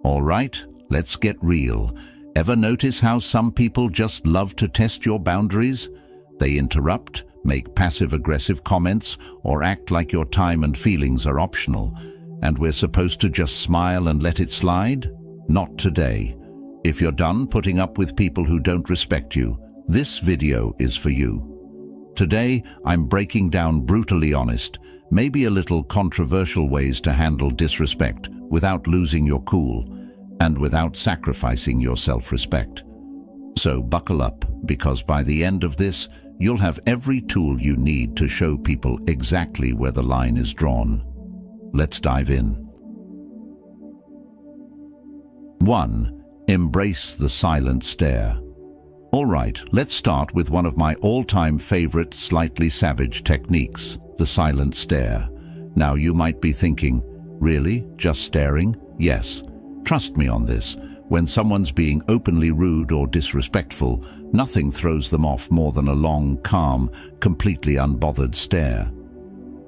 All right, let's get real. Ever notice how some people just love to test your boundaries? They interrupt, make passive-aggressive comments, or act like your time and feelings are optional, and we're supposed to just smile and let it slide? Not today. If you're done putting up with people who don't respect you, this video is for you. Today, I'm breaking down brutally honest, maybe a little controversial ways to handle disrespect without losing your cool and without sacrificing your self-respect. So buckle up, because by the end of this, you'll have every tool you need to show people exactly where the line is drawn. Let's dive in. 1. Embrace the silent stare. All right, let's start with one of my all-time favorite slightly savage techniques, the silent stare. Now you might be thinking, really? Just staring? Yes. Trust me on this. When someone's being openly rude or disrespectful, nothing throws them off more than a long, calm, completely unbothered stare.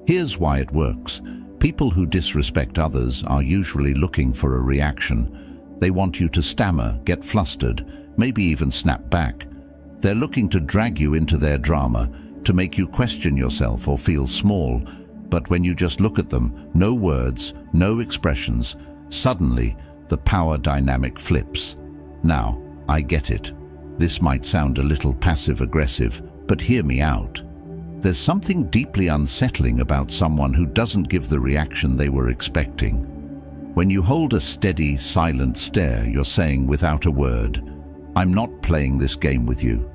Here's why it works. People who disrespect others are usually looking for a reaction. They want you to stammer, get flustered, maybe even snap back. They're looking to drag you into their drama, to make you question yourself or feel small. But when you just look at them, no words, no expressions, suddenly the power dynamic flips. Now, I get it. This might sound a little passive-aggressive, but hear me out. There's something deeply unsettling about someone who doesn't give the reaction they were expecting. When you hold a steady, silent stare, you're saying without a word, "I'm not playing this game with you."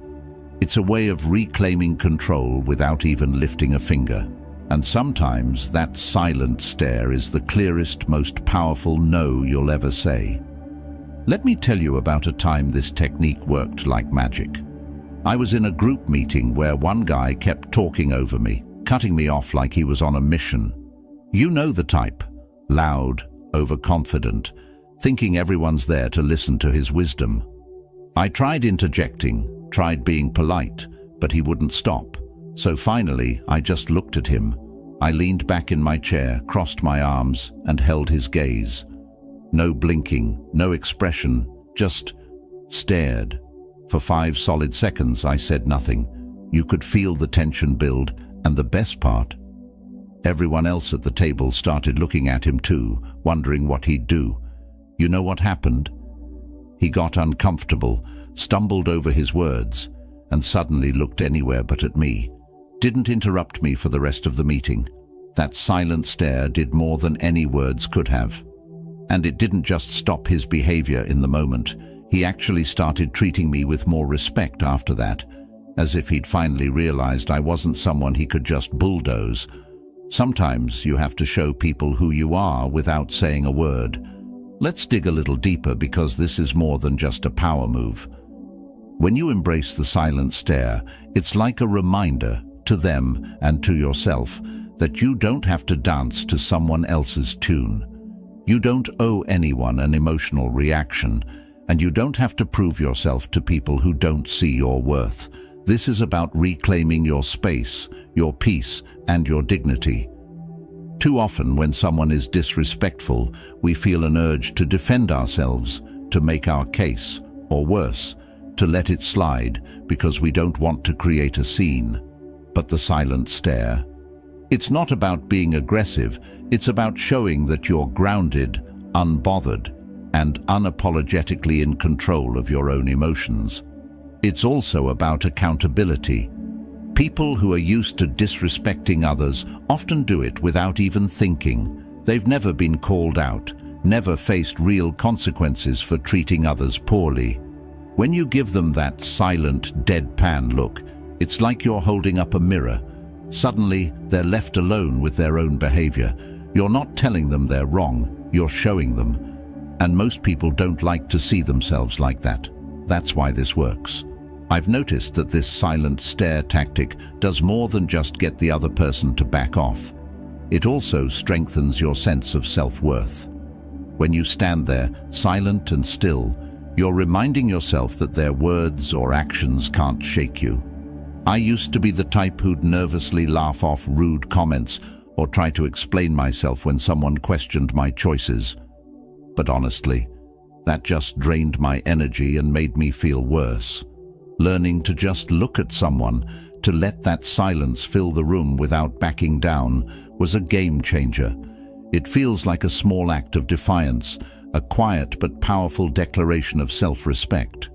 It's a way of reclaiming control without even lifting a finger. And sometimes that silent stare is the clearest, most powerful no you'll ever say. Let me tell you about a time this technique worked like magic. I was in a group meeting where one guy kept talking over me, cutting me off like he was on a mission. You know the type. Loud, overconfident, thinking everyone's there to listen to his wisdom. I tried interjecting, tried being polite, but he wouldn't stop. So finally, I just looked at him. I leaned back in my chair, crossed my arms, and held his gaze. No blinking, no expression, just stared. For 5 solid seconds, I said nothing. You could feel the tension build, and the best part, everyone else at the table started looking at him too, wondering what he'd do. You know what happened? He got uncomfortable, stumbled over his words, and suddenly looked anywhere but at me. Didn't interrupt me for the rest of the meeting. That silent stare did more than any words could have. And it didn't just stop his behavior in the moment. He actually started treating me with more respect after that, as if he'd finally realized I wasn't someone he could just bulldoze. Sometimes you have to show people who you are without saying a word. Let's dig a little deeper, because this is more than just a power move. When you embrace the silent stare, it's like a reminder to them and to yourself that you don't have to dance to someone else's tune. You don't owe anyone an emotional reaction, and you don't have to prove yourself to people who don't see your worth. This is about reclaiming your space, your peace, and your dignity. Too often, when someone is disrespectful, we feel an urge to defend ourselves, to make our case, or worse, to let it slide because we don't want to create a scene. But the silent stare, it's not about being aggressive, it's about showing that you're grounded, unbothered, and unapologetically in control of your own emotions. It's also about accountability. People who are used to disrespecting others often do it without even thinking. They've never been called out, never faced real consequences for treating others poorly. When you give them that silent, deadpan look, it's like you're holding up a mirror. Suddenly, they're left alone with their own behavior. You're not telling them they're wrong, you're showing them. And most people don't like to see themselves like that. That's why this works. I've noticed that this silent stare tactic does more than just get the other person to back off. It also strengthens your sense of self-worth. When you stand there, silent and still, you're reminding yourself that their words or actions can't shake you. I used to be the type who'd nervously laugh off rude comments or try to explain myself when someone questioned my choices. But honestly, That just drained my energy and made me feel worse. Learning to just look at someone, to let that silence fill the room without backing down, was a game changer. It feels like a small act of defiance, a quiet but powerful declaration of self-respect.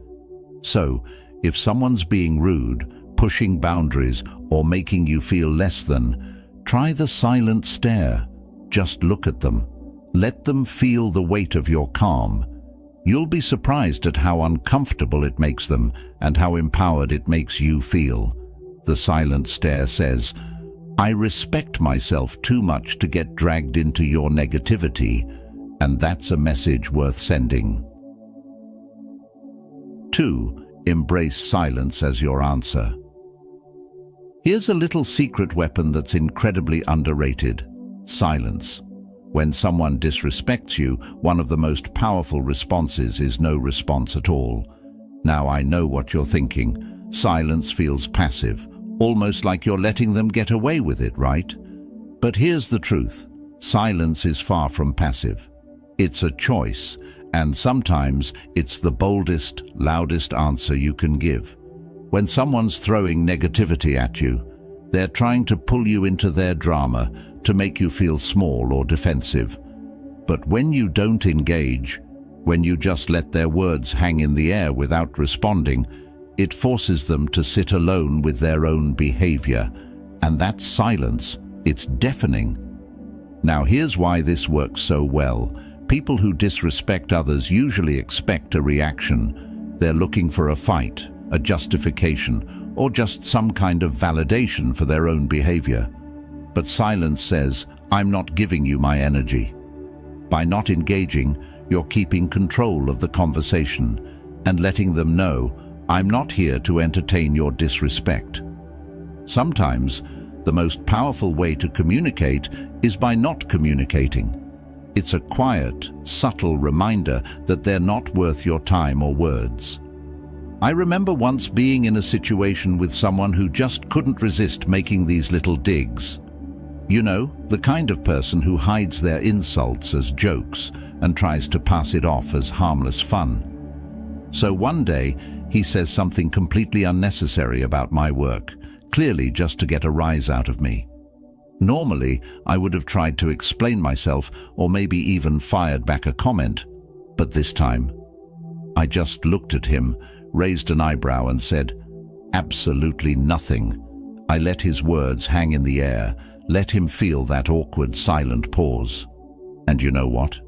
So, if someone's being rude, pushing boundaries, or making you feel less than, try the silent stare. Just look at them. Let them feel the weight of your calm. You'll be surprised at how uncomfortable it makes them and how empowered it makes you feel. The silent stare says, "I respect myself too much to get dragged into your negativity," and that's a message worth sending. 2. Embrace silence as your answer. Here's a little secret weapon that's incredibly underrated: silence. When someone disrespects you, one of the most powerful responses is no response at all. Now I know what you're thinking. Silence feels passive, almost like you're letting them get away with it, right? But here's the truth. Silence is far from passive. It's a choice, and sometimes it's the boldest, loudest answer you can give. When someone's throwing negativity at you, they're trying to pull you into their drama, to make you feel small or defensive. But when you don't engage, when you just let their words hang in the air without responding, it forces them to sit alone with their own behavior. And that's silence. It's deafening. Now here's why this works so well. People who disrespect others usually expect a reaction. They're looking for a fight, a justification, or just some kind of validation for their own behavior. But silence says, "I'm not giving you my energy." By not engaging, you're keeping control of the conversation and letting them know, "I'm not here to entertain your disrespect." Sometimes, the most powerful way to communicate is by not communicating. It's a quiet, subtle reminder that they're not worth your time or words. I remember once being in a situation with someone who just couldn't resist making these little digs. You know, the kind of person who hides their insults as jokes and tries to pass it off as harmless fun. So one day, he says something completely unnecessary about my work, clearly just to get a rise out of me. Normally, I would have tried to explain myself or maybe even fired back a comment, but this time, I just looked at him, raised an eyebrow and said, "Absolutely nothing." I let his words hang in the air, let him feel that awkward, silent pause. And you know what?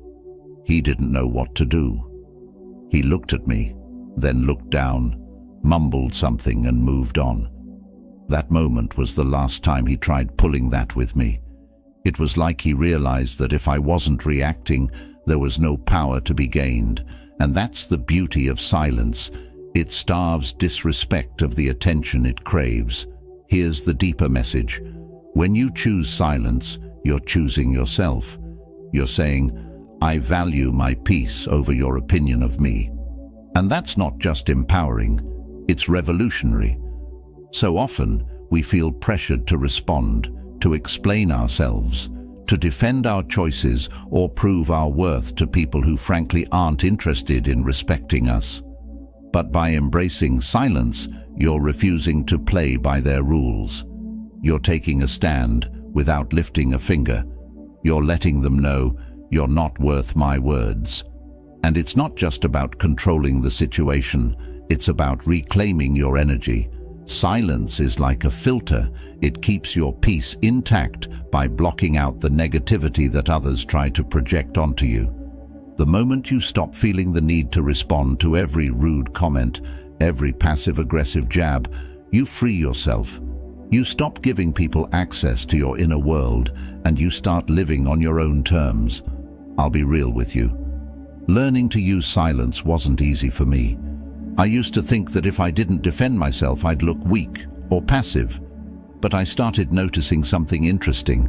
He didn't know what to do. He looked at me, then looked down, mumbled something and moved on. That moment was the last time he tried pulling that with me. It was like he realized that if I wasn't reacting, there was no power to be gained. And that's the beauty of silence. It starves disrespect of the attention it craves. Here's the deeper message. When you choose silence, you're choosing yourself. You're saying, "I value my peace over your opinion of me." And that's not just empowering, it's revolutionary. So often, we feel pressured to respond, to explain ourselves, to defend our choices or prove our worth to people who frankly aren't interested in respecting us. But by embracing silence, you're refusing to play by their rules. You're taking a stand without lifting a finger. You're letting them know you're not worth my words. And it's not just about controlling the situation, it's about reclaiming your energy. Silence is like a filter. It keeps your peace intact by blocking out the negativity that others try to project onto you. The moment you stop feeling the need to respond to every rude comment, every passive-aggressive jab, you free yourself. You stop giving people access to your inner world, and you start living on your own terms. I'll be real with you. Learning to use silence wasn't easy for me. I used to think that if I didn't defend myself, I'd look weak or passive. But I started noticing something interesting.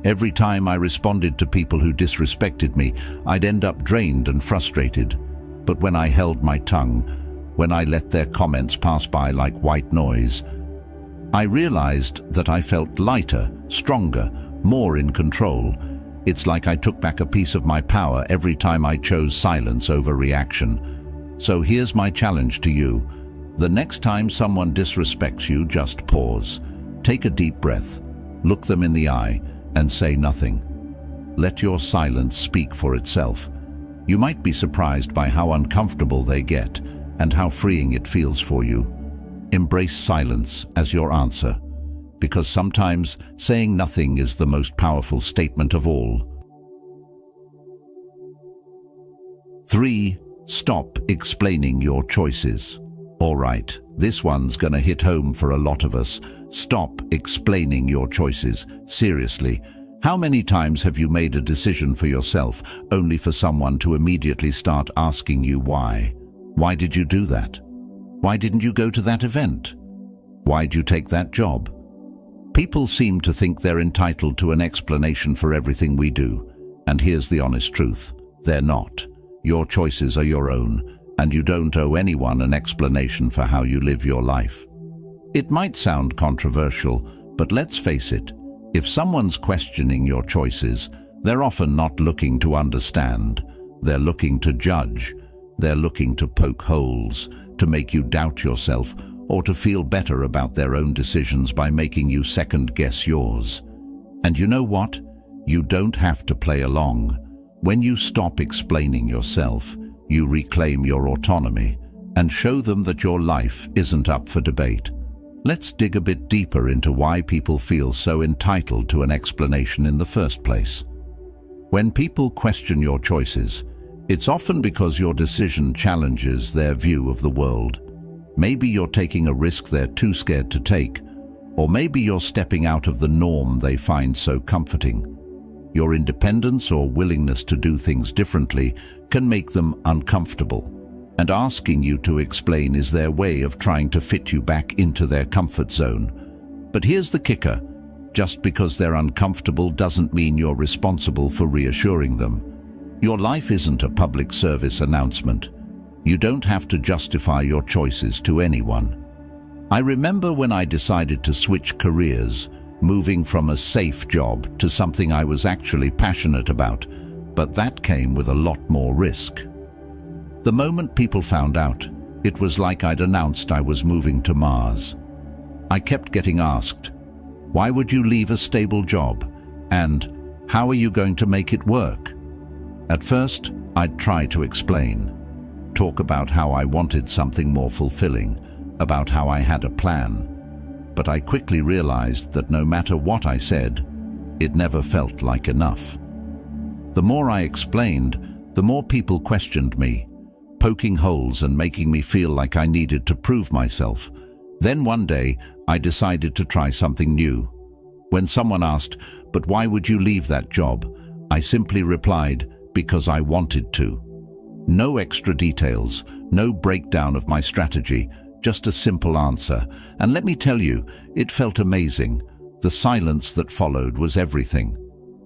Every time I responded to people who disrespected me, I'd end up drained and frustrated. But when I held my tongue, when I let their comments pass by like white noise, I realized that I felt lighter, stronger, more in control. It's like I took back a piece of my power every time I chose silence over reaction. So here's my challenge to you. The next time someone disrespects you, just pause. Take a deep breath, look them in the eye, and say nothing. Let your silence speak for itself. You might be surprised by how uncomfortable they get and how freeing it feels for you. Embrace silence as your answer, because sometimes saying nothing is the most powerful statement of all. 3. Stop explaining your choices. All right, this one's gonna hit home for a lot of us. Stop explaining your choices. Seriously, how many times have you made a decision for yourself only for someone to immediately start asking you why? Why did you do that? Why didn't you go to that event? Why'd you take that job? People seem to think they're entitled to an explanation for everything we do. And here's the honest truth. They're not. Your choices are your own, and you don't owe anyone an explanation for how you live your life. It might sound controversial, but let's face it. If someone's questioning your choices, they're often not looking to understand. They're looking to judge. They're looking to poke holes, to make you doubt yourself, or to feel better about their own decisions by making you second-guess yours. And you know what? You don't have to play along. When you stop explaining yourself, you reclaim your autonomy and show them that your life isn't up for debate. Let's dig a bit deeper into why people feel so entitled to an explanation in the first place. When people question your choices, it's often because your decision challenges their view of the world. Maybe you're taking a risk they're too scared to take, or maybe you're stepping out of the norm they find so comforting. Your independence or willingness to do things differently can make them uncomfortable, and asking you to explain is their way of trying to fit you back into their comfort zone. But here's the kicker. Just because they're uncomfortable doesn't mean you're responsible for reassuring them. Your life isn't a public service announcement. You don't have to justify your choices to anyone. I remember when I decided to switch careers, moving from a safe job to something I was actually passionate about, but that came with a lot more risk. The moment people found out, it was like I'd announced I was moving to Mars. I kept getting asked, why would you leave a stable job? And how are you going to make it work? At first, I'd try to explain, talk about how I wanted something more fulfilling, about how I had a plan. But I quickly realized that no matter what I said, it never felt like enough. The more I explained, the more people questioned me, poking holes and making me feel like I needed to prove myself. Then one day, I decided to try something new. When someone asked, "But why would you leave that job?" I simply replied, "Because I wanted to." No extra details, no breakdown of my strategy, just a simple answer. And let me tell you, it felt amazing. The silence that followed was everything.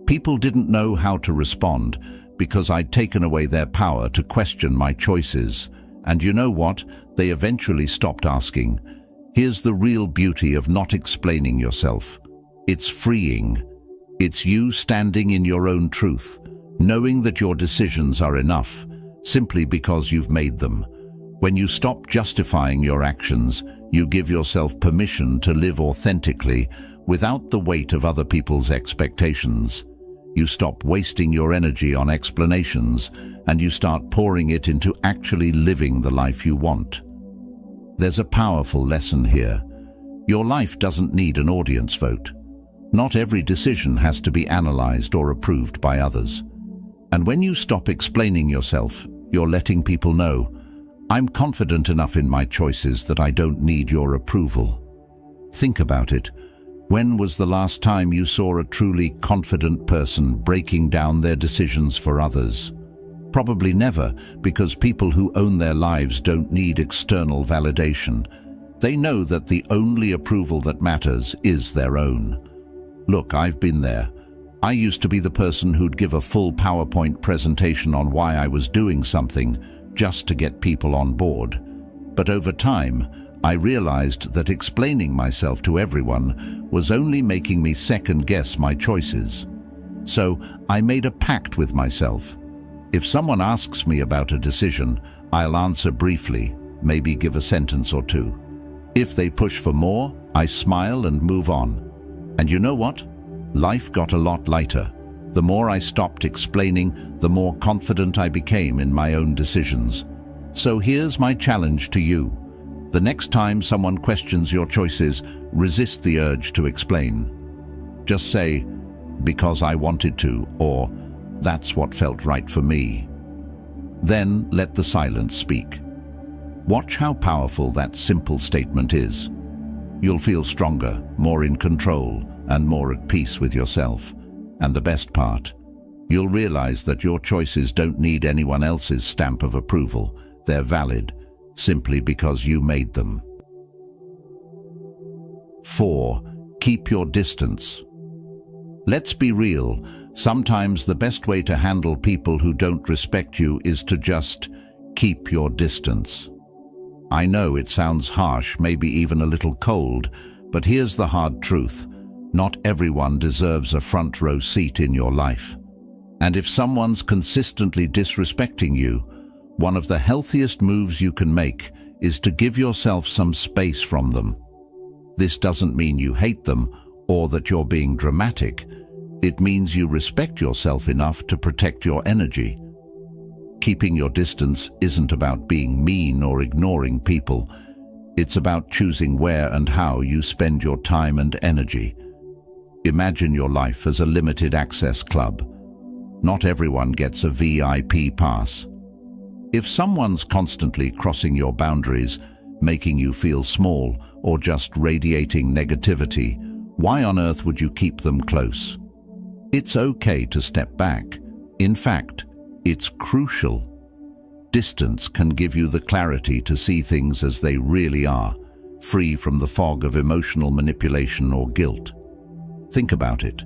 People didn't know how to respond because I'd taken away their power to question my choices. And you know what? They eventually stopped asking. Here's the real beauty of not explaining yourself. It's freeing. It's you standing in your own truth, knowing that your decisions are enough, simply because you've made them. When you stop justifying your actions, you give yourself permission to live authentically without the weight of other people's expectations. You stop wasting your energy on explanations, and you start pouring it into actually living the life you want. There's a powerful lesson here. Your life doesn't need an audience vote. Not every decision has to be analyzed or approved by others. And when you stop explaining yourself, you're letting people know, I'm confident enough in my choices that I don't need your approval. Think about it. When was the last time you saw a truly confident person breaking down their decisions for others? Probably never, because people who own their lives don't need external validation. They know that the only approval that matters is their own. Look, I've been there. I used to be the person who'd give a full PowerPoint presentation on why I was doing something just to get people on board. But over time, I realized that explaining myself to everyone was only making me second-guess my choices. So I made a pact with myself. If someone asks me about a decision, I'll answer briefly, maybe give a sentence or two. If they push for more, I smile and move on. And you know what? Life got a lot lighter. The more I stopped explaining, the more confident I became in my own decisions. So here's my challenge to you. The next time someone questions your choices, resist the urge to explain. Just say, "Because I wanted to," or "That's what felt right for me." Then let the silence speak. Watch how powerful that simple statement is. You'll feel stronger, more in control, and more at peace with yourself. And the best part, you'll realize that your choices don't need anyone else's stamp of approval. They're valid, simply because you made them. 4. Keep your distance. Let's be real. Sometimes the best way to handle people who don't respect you is to just keep your distance. I know it sounds harsh, maybe even a little cold, but here's the hard truth. Not everyone deserves a front row seat in your life. And if someone's consistently disrespecting you, one of the healthiest moves you can make is to give yourself some space from them. This doesn't mean you hate them or that you're being dramatic. It means you respect yourself enough to protect your energy. Keeping your distance isn't about being mean or ignoring people. It's about choosing where and how you spend your time and energy. Imagine your life as a limited access club. Not everyone gets a VIP pass. If someone's constantly crossing your boundaries, making you feel small, or just radiating negativity, why on earth would you keep them close? It's okay to step back. In fact, it's crucial. Distance can give you the clarity to see things as they really are, free from the fog of emotional manipulation or guilt. Think about it.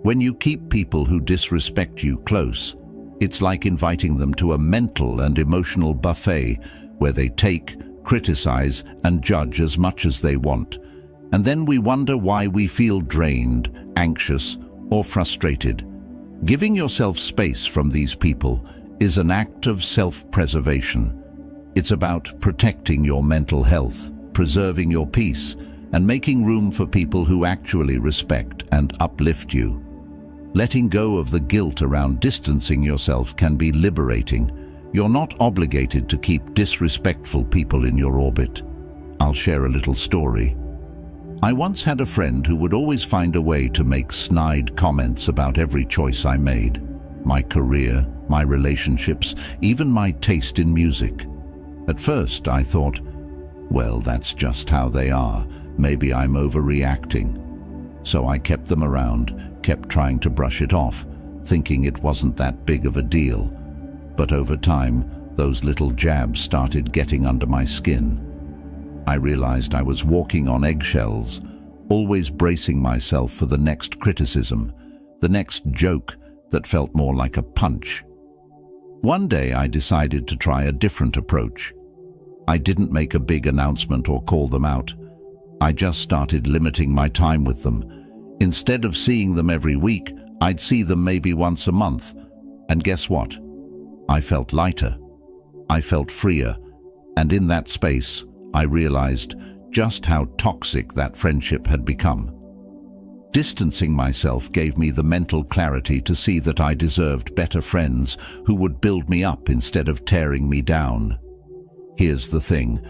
When you keep people who disrespect you close, it's like inviting them to a mental and emotional buffet where they take, criticize, and judge as much as they want. And then we wonder why we feel drained, anxious, or frustrated. Giving yourself space from these people is an act of self-preservation. It's about protecting your mental health, preserving your peace, and making room for people who actually respect and uplift you. Letting go of the guilt around distancing yourself can be liberating. You're not obligated to keep disrespectful people in your orbit. I'll share a little story. I once had a friend who would always find a way to make snide comments about every choice I made. My career, my relationships, even my taste in music. At first I thought, well, that's just how they are. Maybe I'm overreacting. So I kept them around, kept trying to brush it off, thinking it wasn't that big of a deal. But over time, those little jabs started getting under my skin. I realized I was walking on eggshells, always bracing myself for the next criticism, the next joke that felt more like a punch. One day I decided to try a different approach. I didn't make a big announcement or call them out. I just started limiting my time with them. Instead of seeing them every week, I'd see them maybe once a month. And guess what? I felt lighter. I felt freer. And in that space, I realized just how toxic that friendship had become. Distancing myself gave me the mental clarity to see that I deserved better friends who would build me up instead of tearing me down. Here's the thing.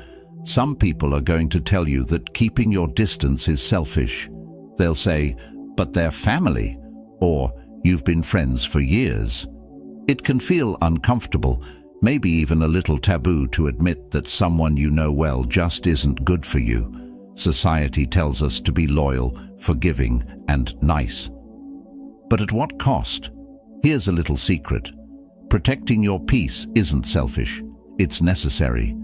Some people are going to tell you that keeping your distance is selfish. They'll say, but they're family, or you've been friends for years. It can feel uncomfortable, maybe even a little taboo to admit that someone you know well just isn't good for you. Society tells us to be loyal, forgiving, and nice. But at what cost? Here's a little secret. Protecting your peace isn't selfish. It's necessary.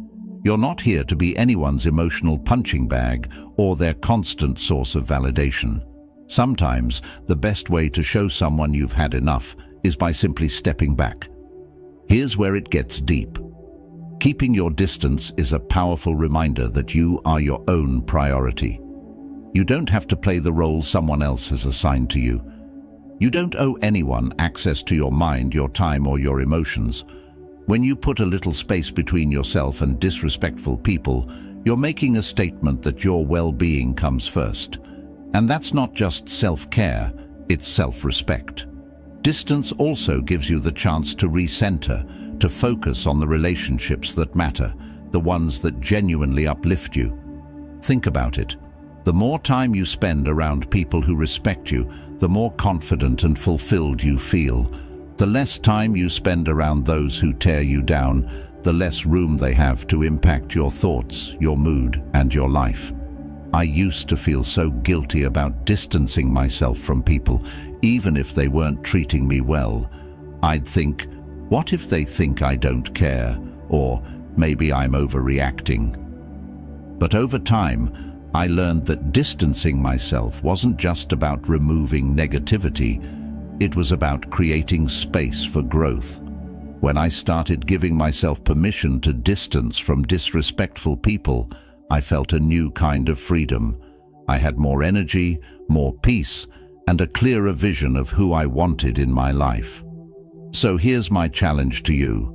You're not here to be anyone's emotional punching bag or their constant source of validation. Sometimes the best way to show someone you've had enough is by simply stepping back. Here's where it gets deep. Keeping your distance is a powerful reminder that you are your own priority. You don't have to play the role someone else has assigned to you. You don't owe anyone access to your mind, your time, or your emotions. When you put a little space between yourself and disrespectful people, you're making a statement that your well-being comes first. And that's not just self-care, it's self-respect. Distance also gives you the chance to recenter, to focus on the relationships that matter, the ones that genuinely uplift you. Think about it. The more time you spend around people who respect you, the more confident and fulfilled you feel. The less time you spend around those who tear you down, the less room they have to impact your thoughts, your mood, and your life. I used to feel so guilty about distancing myself from people, even if they weren't treating me well. I'd think, what if they think I don't care? Or maybe I'm overreacting. But over time, I learned that distancing myself wasn't just about removing negativity. It was about creating space for growth. When I started giving myself permission to distance from disrespectful people, I felt a new kind of freedom. I had more energy, more peace, and a clearer vision of who I wanted in my life. So here's my challenge to you.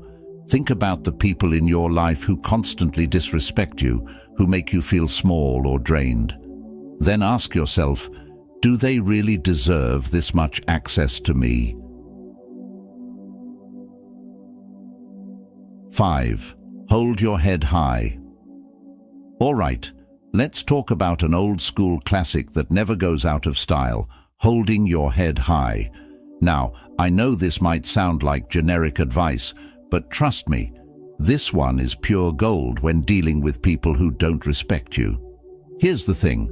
Think about the people in your life who constantly disrespect you, who make you feel small or drained. Then ask yourself, do they really deserve this much access to me? 5. Hold your head high. All right, let's talk about an old-school classic that never goes out of style, holding your head high. Now, I know this might sound like generic advice, but trust me, this one is pure gold when dealing with people who don't respect you. Here's the thing,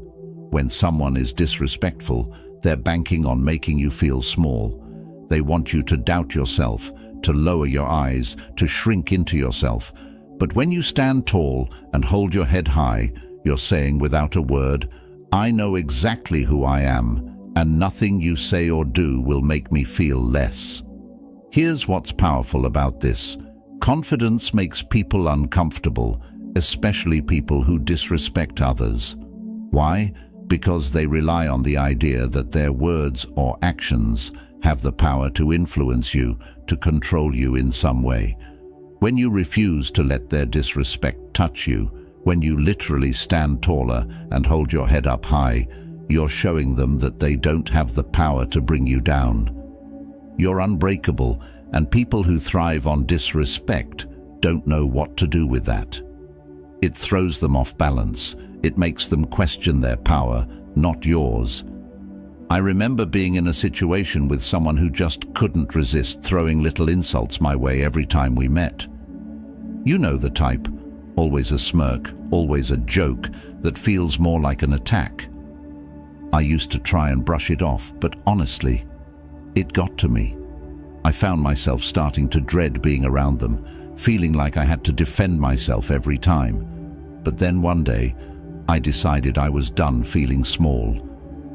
when someone is disrespectful, they're banking on making you feel small. They want you to doubt yourself, to lower your eyes, to shrink into yourself. But when you stand tall and hold your head high, you're saying without a word, I know exactly who I am, and nothing you say or do will make me feel less. Here's what's powerful about this. Confidence makes people uncomfortable, especially people who disrespect others. Why? Because they rely on the idea that their words or actions have the power to influence you, to control you in some way. When you refuse to let their disrespect touch you, when you literally stand taller and hold your head up high, you're showing them that they don't have the power to bring you down. You're unbreakable, and people who thrive on disrespect don't know what to do with that. It throws them off balance. It makes them question their power, not yours. I remember being in a situation with someone who just couldn't resist throwing little insults my way every time we met. You know the type, always a smirk, always a joke that feels more like an attack. I used to try and brush it off, but honestly, it got to me. I found myself starting to dread being around them, feeling like I had to defend myself every time. But then one day, I decided I was done feeling small.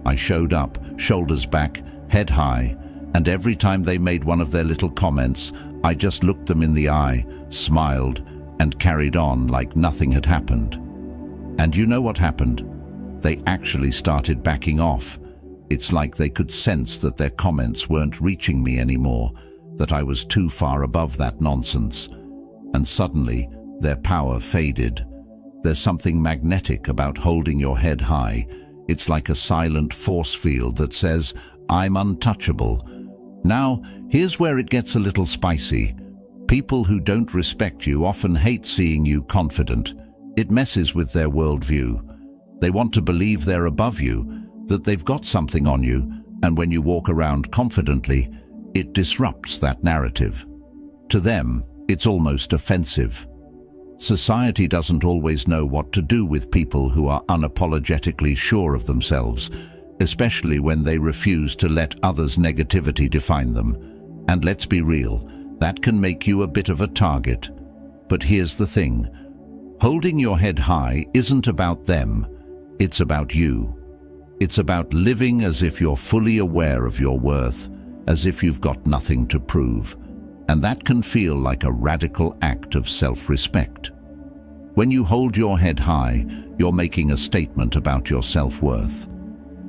I showed up, shoulders back, head high, and every time they made one of their little comments, I just looked them in the eye, smiled, and carried on like nothing had happened. And you know what happened? They actually started backing off. It's like they could sense that their comments weren't reaching me anymore, that I was too far above that nonsense. And suddenly, their power faded. There's something magnetic about holding your head high. It's like a silent force field that says, I'm untouchable. Now, here's where it gets a little spicy. People who don't respect you often hate seeing you confident. It messes with their worldview. They want to believe they're above you, that they've got something on you, and when you walk around confidently, it disrupts that narrative. To them, it's almost offensive. Society doesn't always know what to do with people who are unapologetically sure of themselves, especially when they refuse to let others' negativity define them. And let's be real, that can make you a bit of a target. But here's the thing. Holding your head high isn't about them, it's about you. It's about living as if you're fully aware of your worth, as if you've got nothing to prove. And that can feel like a radical act of self-respect. When you hold your head high, you're making a statement about your self-worth.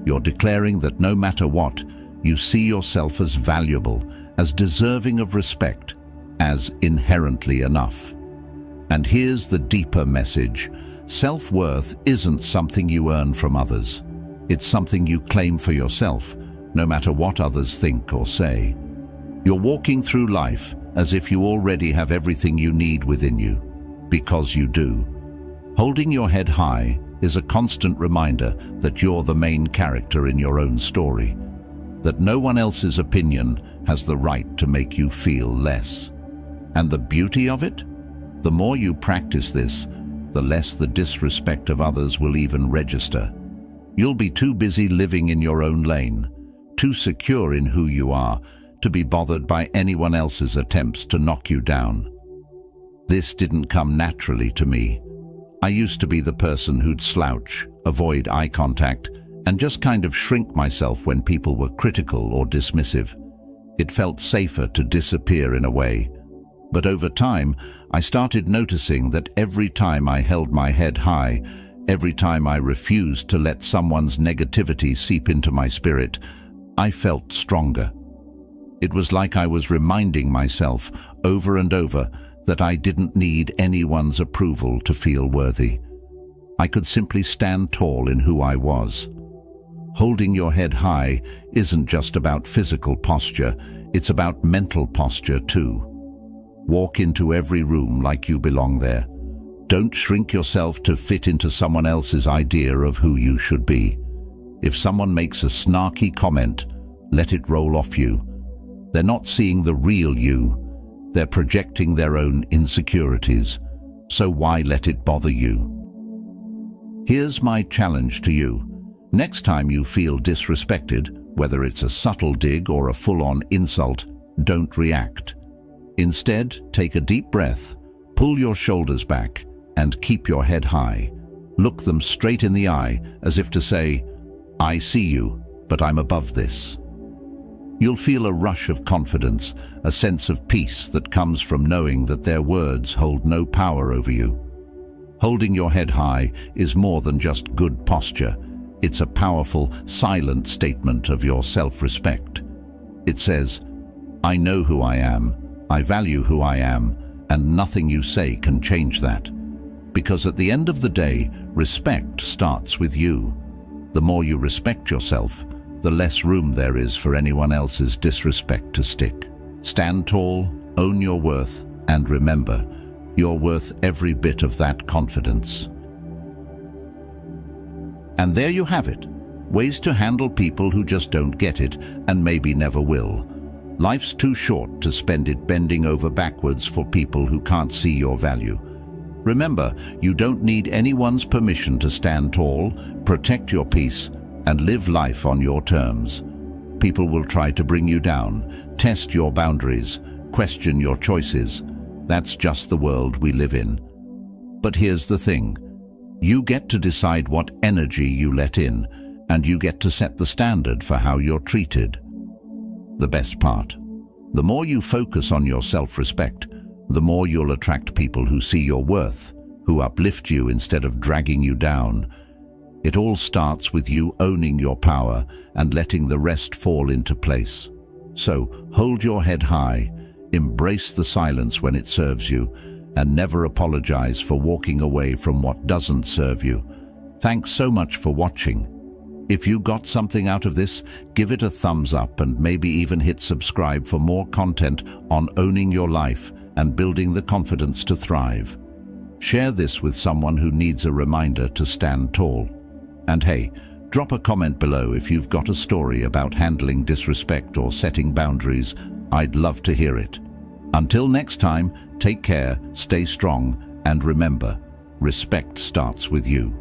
You're declaring that no matter what, You see yourself as valuable, as deserving of respect, as inherently enough. And here's the deeper message. Self-worth isn't something you earn from others. It's something you claim for yourself, no matter what others think or say. You're walking through life as if you already have everything you need within you, because you do. Holding your head high is a constant reminder that you're the main character in your own story, that no one else's opinion has the right to make you feel less. And the beauty of it? The more you practice this, the less the disrespect of others will even register. You'll be too busy living in your own lane, too secure in who you are, to be bothered by anyone else's attempts to knock you down. This didn't come naturally to me. I used to be the person who'd slouch, avoid eye contact, and just kind of shrink myself when people were critical or dismissive. It felt safer to disappear in a way. But over time, I started noticing that every time I held my head high, every time I refused to let someone's negativity seep into my spirit, I felt stronger. It was like I was reminding myself over and over that I didn't need anyone's approval to feel worthy. I could simply stand tall in who I was. Holding your head high isn't just about physical posture, it's about mental posture too. Walk into every room like you belong there. Don't shrink yourself to fit into someone else's idea of who you should be. If someone makes a snarky comment, let it roll off you. They're not seeing the real you. They're projecting their own insecurities. So why let it bother you? Here's my challenge to you. Next time you feel disrespected, whether it's a subtle dig or a full-on insult, don't react. Instead, take a deep breath, pull your shoulders back, and keep your head high. Look them straight in the eye, as if to say, I see you, but I'm above this. You'll feel a rush of confidence, a sense of peace that comes from knowing that their words hold no power over you. Holding your head high is more than just good posture. It's a powerful, silent statement of your self-respect. It says, I know who I am, I value who I am, and nothing you say can change that. Because at the end of the day, respect starts with you. The more you respect yourself, the less room there is for anyone else's disrespect to stick. Stand tall, own your worth, and remember, you're worth every bit of that confidence. And there you have it. Ways to handle people who just don't get it and maybe never will. Life's too short to spend it bending over backwards for people who can't see your value. Remember, you don't need anyone's permission to stand tall, protect your peace, and live life on your terms. People will try to bring you down, test your boundaries, question your choices. That's just the world we live in. But here's the thing. You get to decide what energy you let in, and you get to set the standard for how you're treated. The best part. The more you focus on your self-respect, the more you'll attract people who see your worth, who uplift you instead of dragging you down. It all starts with you owning your power and letting the rest fall into place. So, hold your head high, embrace the silence when it serves you, and never apologize for walking away from what doesn't serve you. Thanks so much for watching. If you got something out of this, give it a thumbs up and maybe even hit subscribe for more content on owning your life and building the confidence to thrive. Share this with someone who needs a reminder to stand tall. And hey, drop a comment below if you've got a story about handling disrespect or setting boundaries. I'd love to hear it. Until next time, take care, stay strong, and remember, respect starts with you.